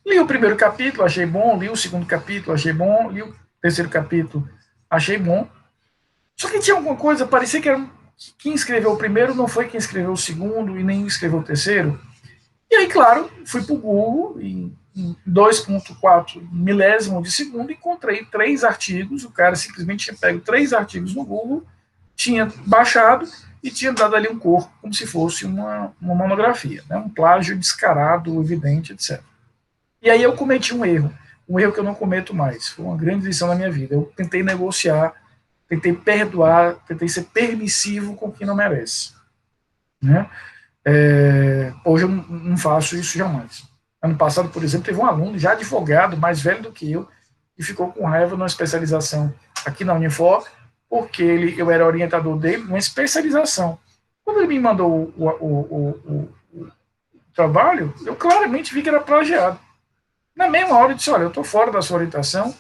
Speaker 1: Li o primeiro capítulo, achei bom, li o segundo capítulo, achei bom, li o terceiro capítulo, achei bom. Só que tinha alguma coisa, parecia que era quem escreveu o primeiro não foi quem escreveu o segundo e nem escreveu o terceiro. E aí, claro, fui para o Google e em 2,4 milésimo de segundo encontrei 3 artigos. O cara simplesmente tinha pego 3 artigos no Google, tinha baixado e tinha dado ali um corpo, como se fosse uma monografia, né? Um plágio descarado, evidente, etc. E aí eu cometi um erro que eu não cometo mais. Foi uma grande lição na minha vida. Eu tentei negociar, tentei perdoar, tentei ser permissivo com quem não merece. Né? Hoje eu não faço isso jamais. Ano passado, por exemplo, teve um aluno já advogado, mais velho do que eu, que ficou com raiva numa especialização aqui na Unifor, porque eu era orientador dele, uma especialização. Quando ele me mandou o trabalho, eu claramente vi que era plagiado. Na mesma hora eu disse, olha, eu estou fora da sua orientação,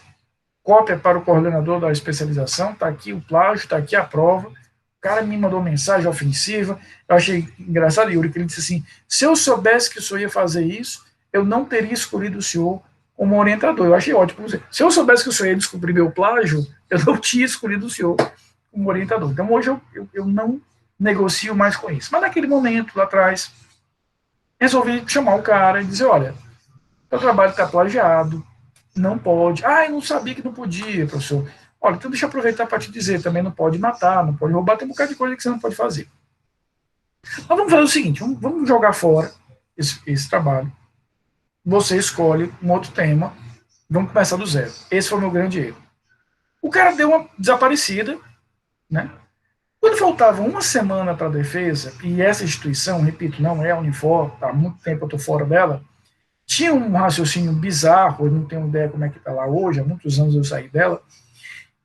Speaker 1: cópia para o coordenador da especialização, está aqui o plágio, está aqui a prova. O cara me mandou mensagem ofensiva. Eu achei engraçado, Yuri, que ele disse assim: se eu soubesse que o senhor ia fazer isso, eu não teria escolhido o senhor como orientador. Eu achei ótimo. Se eu soubesse que o senhor ia descobrir meu plágio, eu não tinha escolhido o senhor como orientador. Então hoje eu não negocio mais com isso. Mas naquele momento, lá atrás, resolvi chamar o cara e dizer: olha, o trabalho está plagiado, não pode. Ah, eu não sabia que não podia, professor. Olha, então deixa eu aproveitar para te dizer, também não pode matar, não pode roubar, tem um bocado de coisa que você não pode fazer. Mas vamos fazer o seguinte, vamos jogar fora esse trabalho. Você escolhe um outro tema, vamos começar do zero. Esse foi o meu grande erro. O cara deu uma desaparecida, né? Quando faltava uma semana para a defesa, e essa instituição, repito, não é a Unifor, há muito tempo eu estou fora dela, tinha um raciocínio bizarro, eu não tenho ideia como é que está lá hoje, há muitos anos eu saí dela,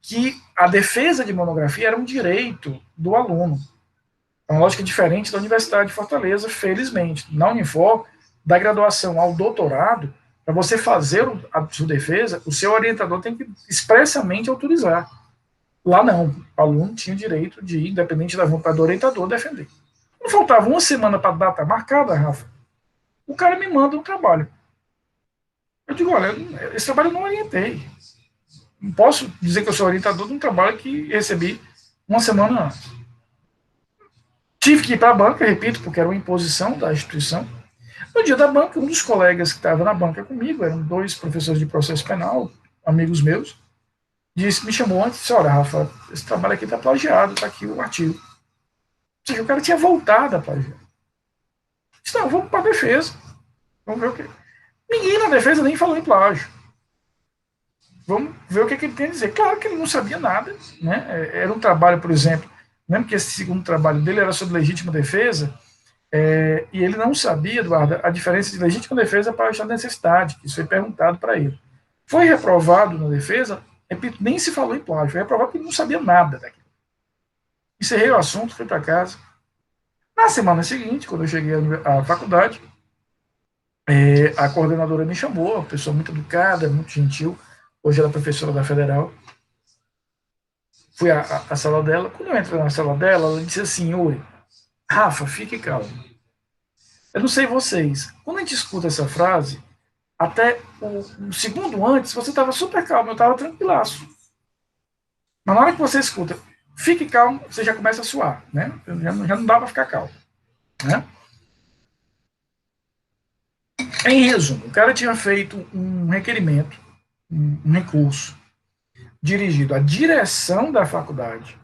Speaker 1: que a defesa de monografia era um direito do aluno. É uma lógica diferente da Universidade de Fortaleza, felizmente. Na Unifor, da graduação ao doutorado, para você fazer a sua defesa, o seu orientador tem que expressamente autorizar. Lá não, o aluno tinha o direito de, independente da vontade do orientador, defender. Não faltava uma semana para a data marcada, Rafa, o cara me manda um trabalho. Eu digo, olha, esse trabalho eu não orientei. Não posso dizer que eu sou orientador de um trabalho que recebi uma semana antes. Tive que ir para a banca, repito, porque era uma imposição da instituição. No dia da banca, um dos colegas que estava na banca comigo, eram 2 professores de processo penal, amigos meus, me chamou antes e disse, olha, Rafa, esse trabalho aqui está plagiado, está aqui o artigo. Ou seja, o cara tinha voltado a plagiar. Disse, não, vamos para a defesa. Vamos ver o quê. Ninguém na defesa nem falou em plágio. Vamos ver o que ele tem a dizer. Claro que ele não sabia nada, né? Era um trabalho, por exemplo, lembra que esse segundo trabalho dele era sobre legítima defesa, e ele não sabia, Eduardo, a diferença de legítima defesa para a necessidade, que isso foi perguntado para ele. Foi reprovado na defesa, repito, nem se falou em plágio, foi reprovado porque ele não sabia nada daquilo. Encerrei o assunto, fui para casa. Na semana seguinte, quando eu cheguei à faculdade, a coordenadora me chamou, uma pessoa muito educada, muito gentil, hoje ela é professora da Federal. Fui à sala dela. Quando eu entrei na sala dela, ela disse assim: Oi, Rafa, fique calmo. Eu não sei vocês. Quando a gente escuta essa frase, até um segundo antes, você estava super calmo, eu estava tranquilaço. Mas na hora que você escuta, fique calmo, você já começa a suar, né? Já não dá para ficar calmo, né? Em resumo, o cara tinha feito um requerimento, um recurso, dirigido à direção da faculdade,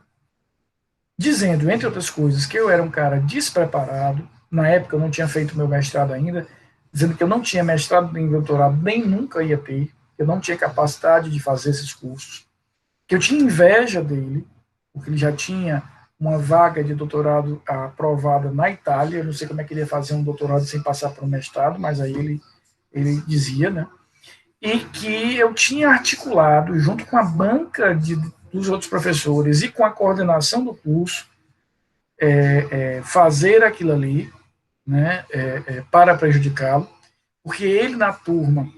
Speaker 1: dizendo, entre outras coisas, que eu era um cara despreparado. Na época eu não tinha feito meu mestrado ainda, dizendo que eu não tinha mestrado nem doutorado, nem nunca ia ter, que eu não tinha capacidade de fazer esses cursos, que eu tinha inveja dele, porque ele já tinha uma vaga de doutorado aprovada na Itália, eu não sei como é que ele ia fazer um doutorado sem passar por um mestrado, mas aí ele dizia, né? E que eu tinha articulado, junto com a banca dos outros professores e com a coordenação do curso, fazer aquilo ali, né, para prejudicá-lo, porque ele na turma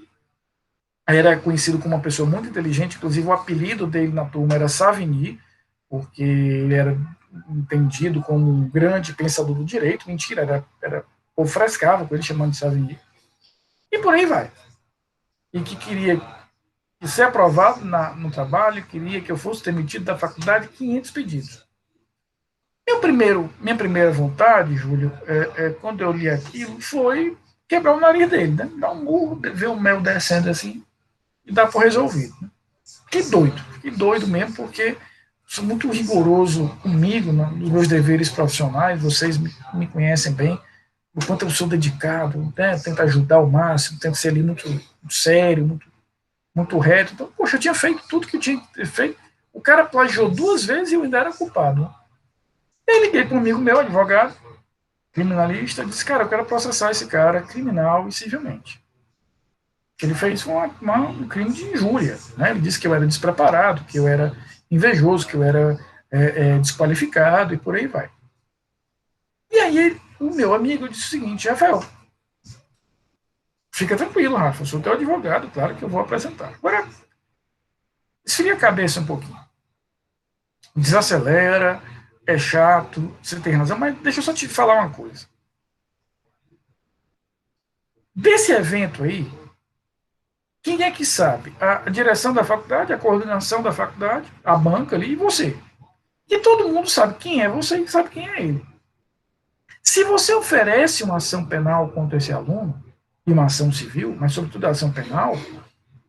Speaker 1: era conhecido como uma pessoa muito inteligente, inclusive o apelido dele na turma era Savigny, porque ele era entendido como um grande pensador do direito, mentira, ou frescava com ele chamando de Savigny, e por aí vai. E que queria de ser aprovado no trabalho, queria que eu fosse demitido da faculdade, 500 pedidos. Minha primeira vontade, Júlio, quando eu li aquilo, foi quebrar o nariz dele, né? Dar um murro, ver o mel descendo assim e dar por resolvido. Né? Fiquei doido mesmo, porque sou muito rigoroso comigo, nos meus deveres profissionais, vocês me conhecem bem, o quanto eu sou dedicado, né? Tento ajudar ao máximo, tento ser ali muito, muito sério, muito reto. Então, poxa, eu tinha feito tudo que eu tinha que ter feito. O cara plagiou 2 vezes e eu ainda era culpado. Né? Eu liguei para um amigo meu, advogado, criminalista, disse, cara, eu quero processar esse cara criminal e civilmente. Ele fez um crime de injúria. Né? Ele disse que eu era despreparado, que eu era invejoso, que eu era desqualificado e por aí vai. E aí o meu amigo disse o seguinte, Rafael, fica tranquilo, Rafa, eu sou teu advogado, claro que eu vou apresentar. Agora, esfria a cabeça um pouquinho. Desacelera, é chato, você tem razão, mas deixa eu só te falar uma coisa. Desse evento aí, quem é que sabe? A direção da faculdade, a coordenação da faculdade, a banca ali e você. E todo mundo sabe quem é você e sabe quem é ele. Se você oferece uma ação penal contra esse aluno, e uma ação civil, mas sobretudo a ação penal,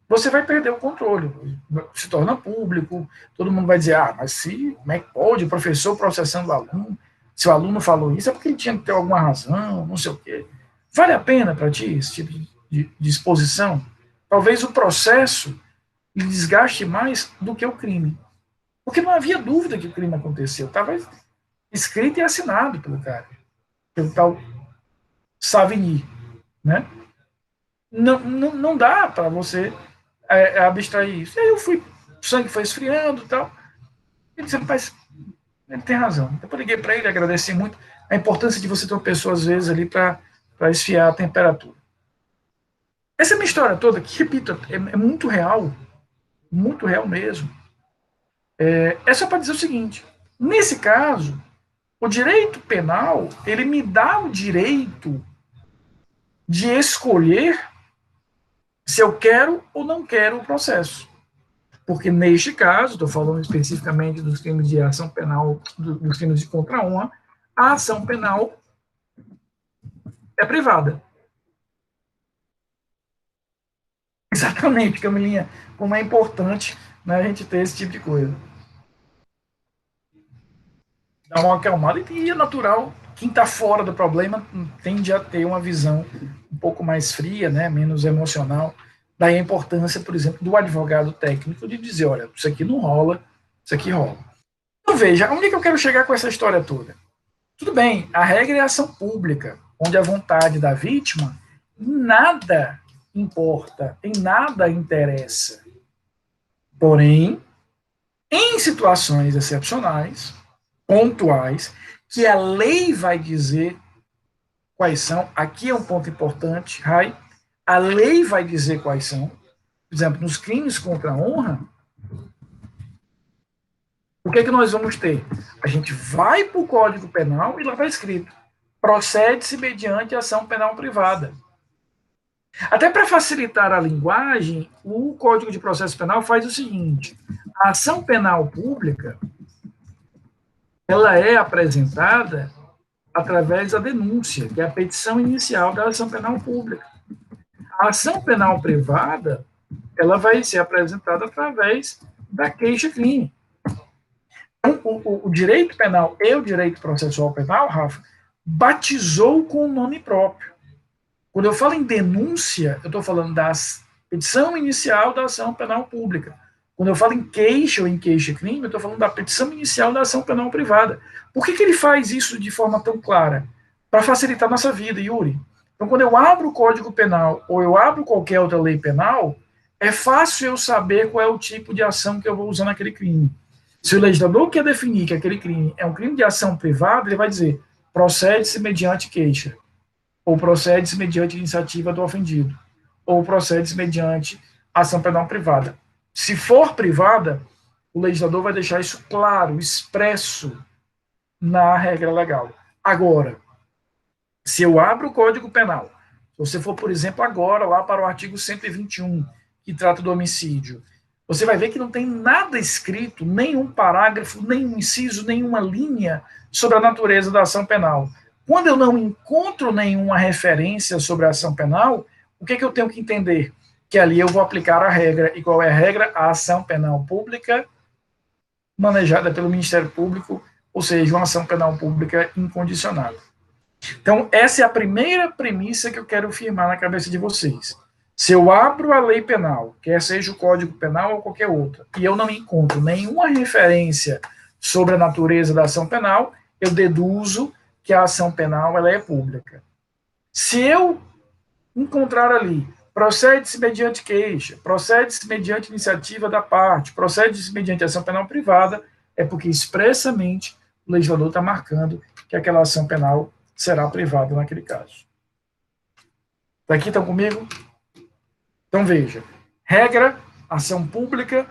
Speaker 1: você vai perder o controle, se torna público, todo mundo vai dizer, mas como é que pode o professor processando o aluno, se o aluno falou isso é porque ele tinha que ter alguma razão, não sei o quê. Vale a pena para ti esse tipo de exposição? Talvez o processo lhe desgaste mais do que o crime. Porque não havia dúvida que o crime aconteceu, estava escrito e assinado pelo cara, pelo tal Savigny, né? Não dá para você abstrair isso. E aí o sangue foi esfriando e tal. Ele disse, mas ele tem razão. Depois eu liguei para ele, agradeci muito a importância de você ter uma pessoa, às vezes, ali para esfriar a temperatura. Essa minha história toda, que, repito, é muito real mesmo. É só para dizer o seguinte, nesse caso, o direito penal, ele me dá o direito de escolher se eu quero ou não quero o processo. Porque neste caso, estou falando especificamente dos crimes de ação penal, dos crimes de contra a honra, a ação penal é privada. Exatamente, Camilinha, como é importante, né, a gente ter esse tipo de coisa. Dá uma acalmada e é natural. Quem está fora do problema tende a ter uma visão um pouco mais fria, né, menos emocional. Daí a importância, por exemplo, do advogado técnico de dizer, olha, isso aqui não rola, isso aqui rola. Então veja, onde é que eu quero chegar com essa história toda? Tudo bem, a regra é a ação pública, onde a vontade da vítima em nada importa, em nada interessa. Porém, em situações excepcionais, pontuais, que a lei vai dizer quais são, aqui é um ponto importante, Rai, a lei vai dizer quais são, por exemplo, nos crimes contra a honra, o que é que nós vamos ter? A gente vai para o Código Penal e lá está escrito, procede-se mediante ação penal privada. Até para facilitar a linguagem, o Código de Processo Penal faz o seguinte, a ação penal pública, ela é apresentada através da denúncia, que é a petição inicial da ação penal pública. A ação penal privada, ela vai ser apresentada através da queixa-crime. Então, o direito penal e o direito processual penal, Rafa, batizou com o nome próprio. Quando eu falo em denúncia, eu estou falando da petição inicial da ação penal pública. Quando eu falo em queixa ou em queixa-crime, eu estou falando da petição inicial da ação penal privada. Por que ele faz isso de forma tão clara? Para facilitar a nossa vida, Yuri. Então, quando eu abro o Código Penal ou eu abro qualquer outra lei penal, é fácil eu saber qual é o tipo de ação que eu vou usar naquele crime. Se o legislador quer definir que aquele crime é um crime de ação privada, ele vai dizer procede-se mediante queixa, ou procede-se mediante iniciativa do ofendido, ou procede-se mediante ação penal privada. Se for privada, o legislador vai deixar isso claro, expresso na regra legal. Agora, se eu abro o Código Penal, se você for, por exemplo, agora lá para o artigo 121, que trata do homicídio, você vai ver que não tem nada escrito, nenhum parágrafo, nenhum inciso, nenhuma linha sobre a natureza da ação penal. Quando eu não encontro nenhuma referência sobre a ação penal, o que eu tenho que entender? Que ali eu vou aplicar a regra. E qual é a regra? A ação penal pública manejada pelo Ministério Público, ou seja, uma ação penal pública incondicionada. Então, essa é a primeira premissa que eu quero firmar na cabeça de vocês. Se eu abro a lei penal, quer seja o Código Penal ou qualquer outra, e eu não encontro nenhuma referência sobre a natureza da ação penal, eu deduzo que a ação penal ela é pública. Se eu encontrar ali, procede-se mediante queixa, procede-se mediante iniciativa da parte, procede-se mediante ação penal privada, é porque expressamente o legislador está marcando que aquela ação penal será privada naquele caso. Está aqui, estão comigo? Então veja, regra, ação pública,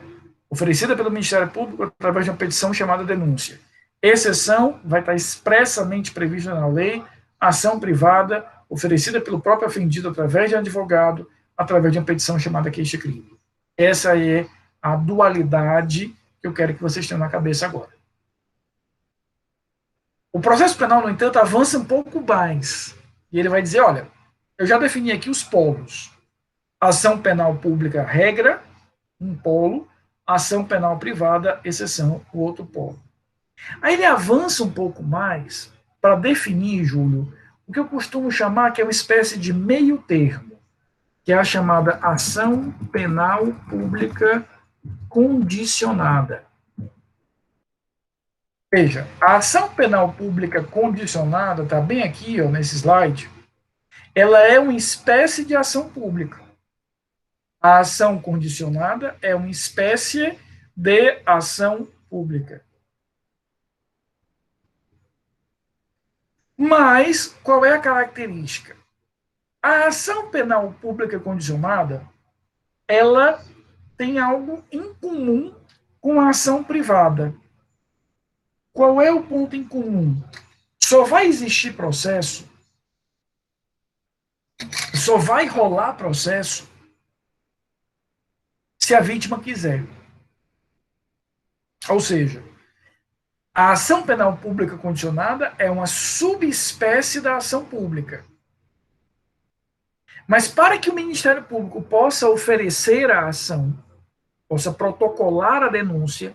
Speaker 1: oferecida pelo Ministério Público através de uma petição chamada denúncia. Exceção vai estar expressamente prevista na lei, ação privada, oferecida pelo próprio ofendido através de advogado, através de uma petição chamada queixa-crime. Essa é a dualidade que eu quero que vocês tenham na cabeça agora. O processo penal, no entanto, avança um pouco mais. E ele vai dizer, olha, eu já defini aqui os polos. Ação penal pública, regra, um polo. Ação penal privada, exceção, o outro polo. Aí ele avança um pouco mais para definir, Júlio, o que eu costumo chamar que é uma espécie de meio termo, que é a chamada ação penal pública condicionada. Veja, a ação penal pública condicionada, está bem aqui ó, nesse slide, ela é uma espécie de ação pública. A ação condicionada é uma espécie de ação pública. Mas, qual é a característica? A ação penal pública condicionada, ela tem algo em comum com a ação privada. Qual é o ponto em comum? Só vai existir processo, só vai rolar processo se a vítima quiser. Ou seja, a ação penal pública condicionada é uma subespécie da ação pública. Mas para que o Ministério Público possa oferecer a ação, possa protocolar a denúncia,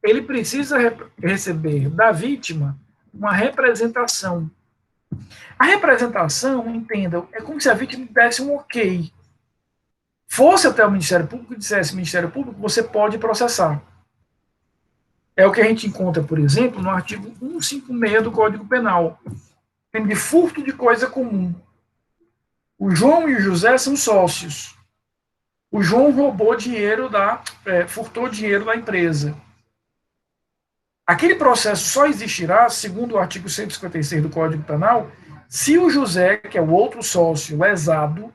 Speaker 1: ele precisa receber da vítima uma representação. A representação, entendam, é como se a vítima desse um ok. Fosse até o Ministério Público e dissesse, Ministério Público, você pode processar. É o que a gente encontra, por exemplo, no artigo 156 do Código Penal. Crime de furto de coisa comum. O João e o José são sócios. O João roubou dinheiro furtou dinheiro da empresa. Aquele processo só existirá, segundo o artigo 156 do Código Penal, se o José, que é o outro sócio lesado,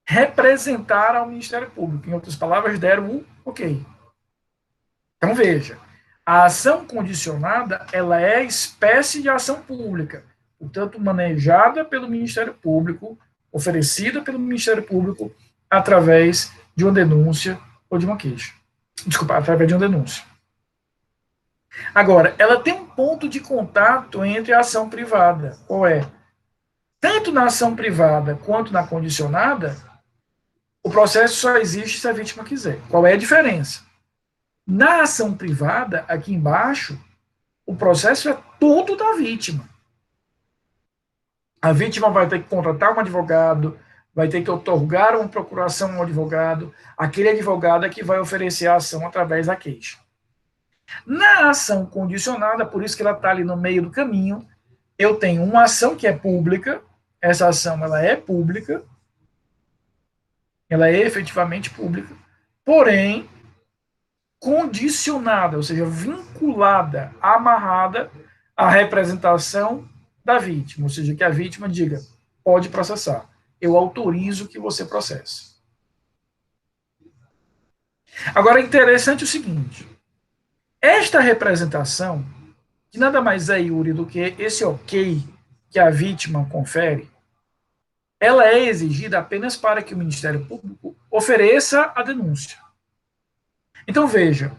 Speaker 1: representar ao Ministério Público. Em outras palavras, deram um ok. Então, veja, a ação condicionada, ela é espécie de ação pública, portanto, manejada pelo Ministério Público, oferecida pelo Ministério Público através de uma denúncia ou de uma queixa. Desculpa, através de uma denúncia. Agora, ela tem um ponto de contato entre a ação privada. Qual é? Tanto na ação privada quanto na condicionada, o processo só existe se a vítima quiser. Qual é a diferença? Na ação privada, aqui embaixo, o processo é todo da vítima. A vítima vai ter que contratar um advogado, vai ter que otorgar uma procuração a um advogado, aquele advogado é que vai oferecer a ação através da queixa. Na ação condicionada, por isso que ela está ali no meio do caminho, eu tenho uma ação que é pública, essa ação ela é pública, ela é efetivamente pública, porém condicionada, ou seja, vinculada, amarrada à representação da vítima, ou seja, que a vítima diga, pode processar, eu autorizo que você processe. Agora, é interessante o seguinte, esta representação, que nada mais é, Yuri, do que esse ok que a vítima confere, ela é exigida apenas para que o Ministério Público ofereça a denúncia. Então, veja,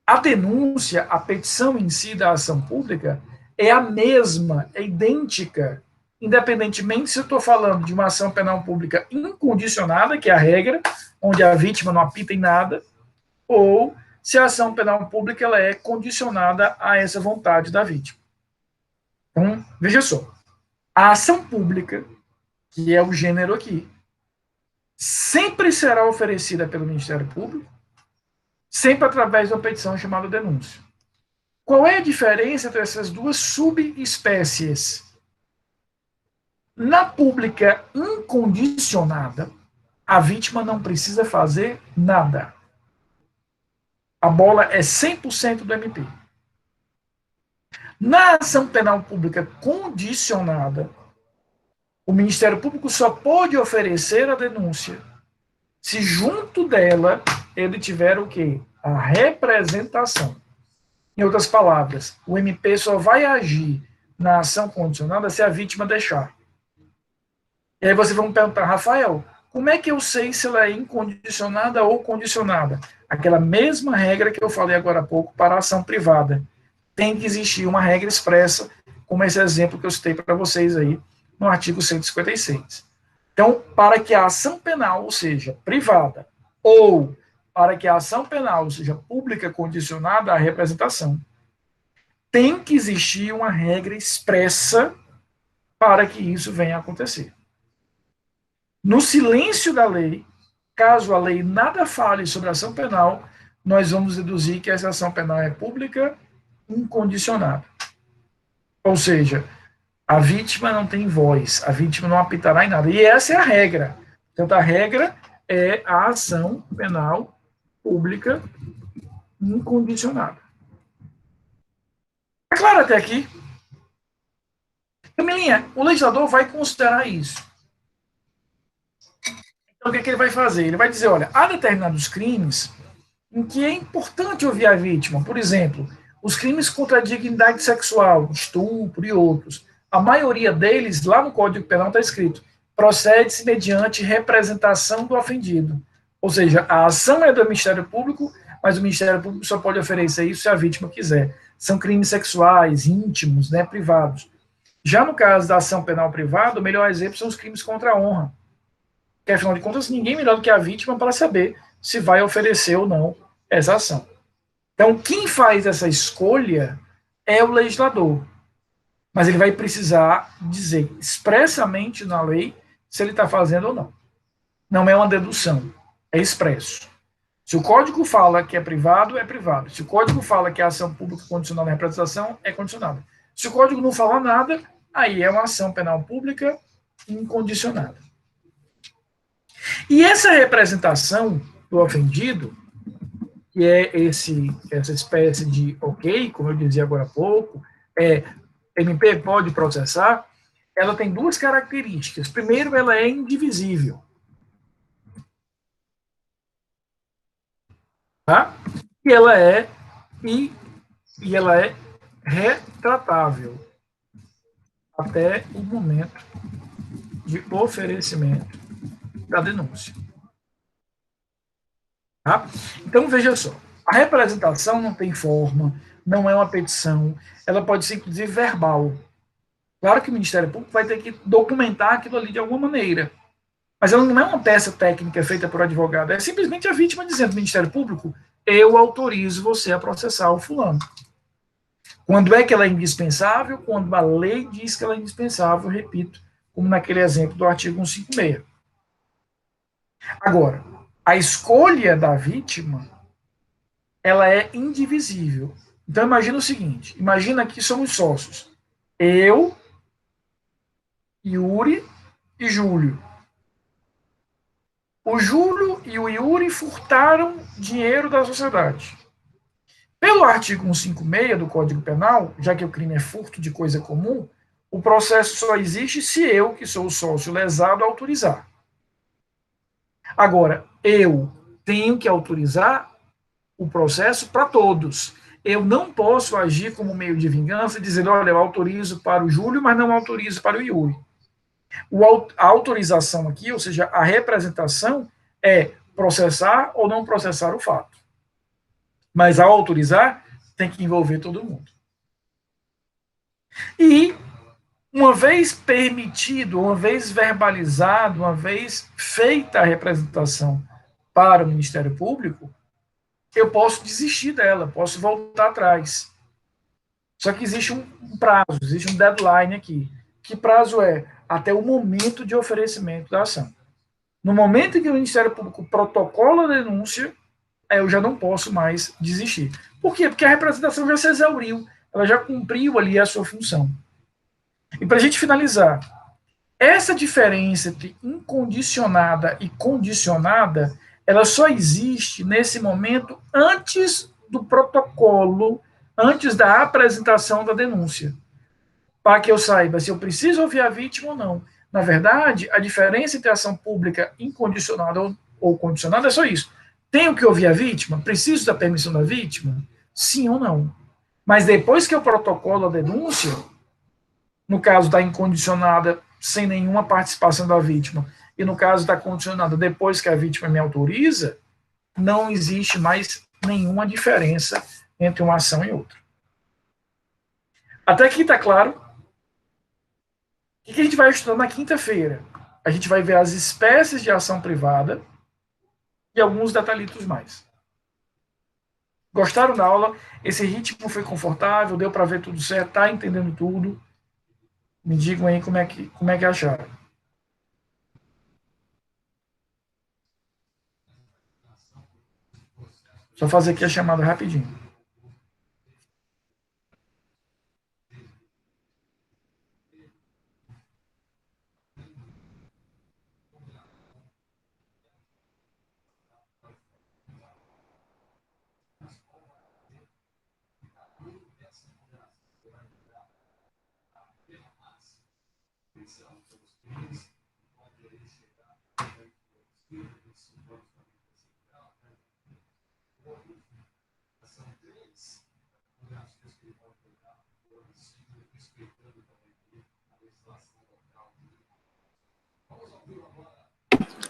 Speaker 1: a denúncia, a petição em si da ação pública é a mesma, é idêntica, independentemente se eu estou falando de uma ação penal pública incondicionada, que é a regra, onde a vítima não apita em nada, ou se a ação penal pública ela é condicionada a essa vontade da vítima. Então, veja só, a ação pública, que é o gênero aqui, sempre será oferecida pelo Ministério Público, sempre através de uma petição chamada denúncia. Qual é a diferença entre essas duas subespécies? Na pública incondicionada, a vítima não precisa fazer nada. A bola é 100% do MP. Na ação penal pública condicionada, o Ministério Público só pode oferecer a denúncia se junto dela ele tiver o quê? A representação. Em outras palavras, o MP só vai agir na ação condicionada se a vítima deixar. E aí vocês vão me perguntar, Rafael, como é que eu sei se ela é incondicionada ou condicionada? Aquela mesma regra que eu falei agora há pouco para a ação privada. Tem que existir uma regra expressa, como esse exemplo que eu citei para vocês aí no artigo 156. Então, para que a ação penal seja privada ou para que a ação penal seja pública condicionada à representação, tem que existir uma regra expressa para que isso venha a acontecer. No silêncio da lei, caso a lei nada fale sobre a ação penal, nós vamos deduzir que essa ação penal é pública incondicionada. Ou seja, a vítima não tem voz, a vítima não apitará em nada. E essa é a regra. Portanto, a regra é a ação penal pública incondicionada. É claro até aqui? Camilinha, o legislador vai considerar isso. Então, o que, é que ele vai fazer? Ele vai dizer, olha, há determinados crimes em que é importante ouvir a vítima. Por exemplo, os crimes contra a dignidade sexual, estupro e outros. A maioria deles, lá no Código Penal está escrito, procede-se mediante representação do ofendido. Ou seja, a ação é do Ministério Público, mas o Ministério Público só pode oferecer isso se a vítima quiser. São crimes sexuais, íntimos, né, privados. Já no caso da ação penal privada, o melhor exemplo são os crimes contra a honra. Porque, afinal de contas, ninguém melhor do que a vítima para saber se vai oferecer ou não essa ação. Então, quem faz essa escolha é o legislador. Mas ele vai precisar dizer expressamente na lei se ele está fazendo ou não. Não é uma dedução, é expresso. Se o código fala que é privado, é privado. Se o código fala que é ação pública condicionada à representação, é condicionada. Se o código não fala nada, aí é uma ação penal pública incondicionada. E essa representação do ofendido, que é essa espécie de ok, como eu dizia agora há pouco, MP pode processar, ela tem duas características. Primeiro, ela é indivisível. Tá? E ela é retratável até o momento de oferecimento da denúncia. Tá? Então, veja só, a representação não tem forma, não é uma petição, ela pode ser, inclusive, verbal. Claro que o Ministério Público vai ter que documentar aquilo ali de alguma maneira, mas ela não é uma peça técnica feita por advogado, é simplesmente a vítima dizendo ao Ministério Público, eu autorizo você a processar o fulano. Quando é que ela é indispensável? Quando a lei diz que ela é indispensável, repito, como naquele exemplo do artigo 156. Agora, a escolha da vítima, ela é indivisível. Então, imagina o seguinte, imagina que somos sócios. Eu, Yuri e Júlio. O Júlio e o Yuri furtaram dinheiro da sociedade. Pelo artigo 156 do Código Penal, já que o crime é furto de coisa comum, o processo só existe se eu, que sou o sócio lesado, autorizar. Agora, eu tenho que autorizar o processo para todos. Eu não posso agir como meio de vingança e dizer, olha, eu autorizo para o Júlio, mas não autorizo para o Yuri. A autorização aqui, ou seja, a representação, é processar ou não processar o fato. Mas ao autorizar, tem que envolver todo mundo. E, uma vez permitido, uma vez verbalizado, uma vez feita a representação para o Ministério Público, eu posso desistir dela, posso voltar atrás. Só que existe um prazo, existe um deadline aqui. Que prazo é? Até o momento de oferecimento da ação. No momento em que o Ministério Público protocola a denúncia, eu já não posso mais desistir. Por quê? Porque a representação já se exauriu, ela já cumpriu ali a sua função. E para a gente finalizar, essa diferença entre incondicionada e condicionada, ela só existe nesse momento antes do protocolo, antes da apresentação da denúncia. Para que eu saiba se eu preciso ouvir a vítima ou não. Na verdade, a diferença entre ação pública incondicionada ou condicionada é só isso. Tenho que ouvir a vítima? Preciso da permissão da vítima? Sim ou não? Mas depois que eu protocolo a denúncia, no caso da incondicionada, sem nenhuma participação da vítima, e no caso da condicionada, depois que a vítima me autoriza, não existe mais nenhuma diferença entre uma ação e outra. Até aqui está claro? O que a gente vai estudar na quinta-feira? A gente vai ver as espécies de ação privada e alguns detalhitos mais. Gostaram da aula? Esse ritmo foi confortável? Deu para ver tudo certo? Está entendendo tudo? Me digam aí como é que acharam. Só fazer aqui a chamada rapidinho.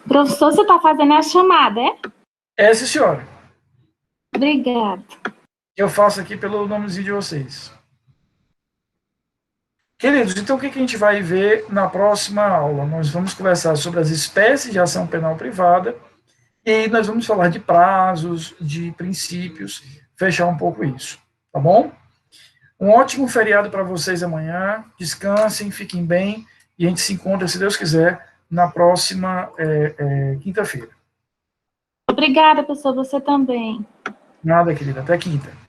Speaker 2: Professor, você está fazendo a chamada, é?
Speaker 1: É, sim, senhora.
Speaker 2: Obrigada.
Speaker 1: Eu faço aqui pelo nomezinho de vocês. Queridos, então o que a gente vai ver na próxima aula? Nós vamos conversar sobre as espécies de ação penal privada e nós vamos falar de prazos, de princípios, fechar um pouco isso, tá bom? Um ótimo feriado para vocês amanhã, descansem, fiquem bem e a gente se encontra, se Deus quiser, na próxima quinta-feira.
Speaker 2: Obrigada, professor, você também.
Speaker 1: Nada, querida, até quinta.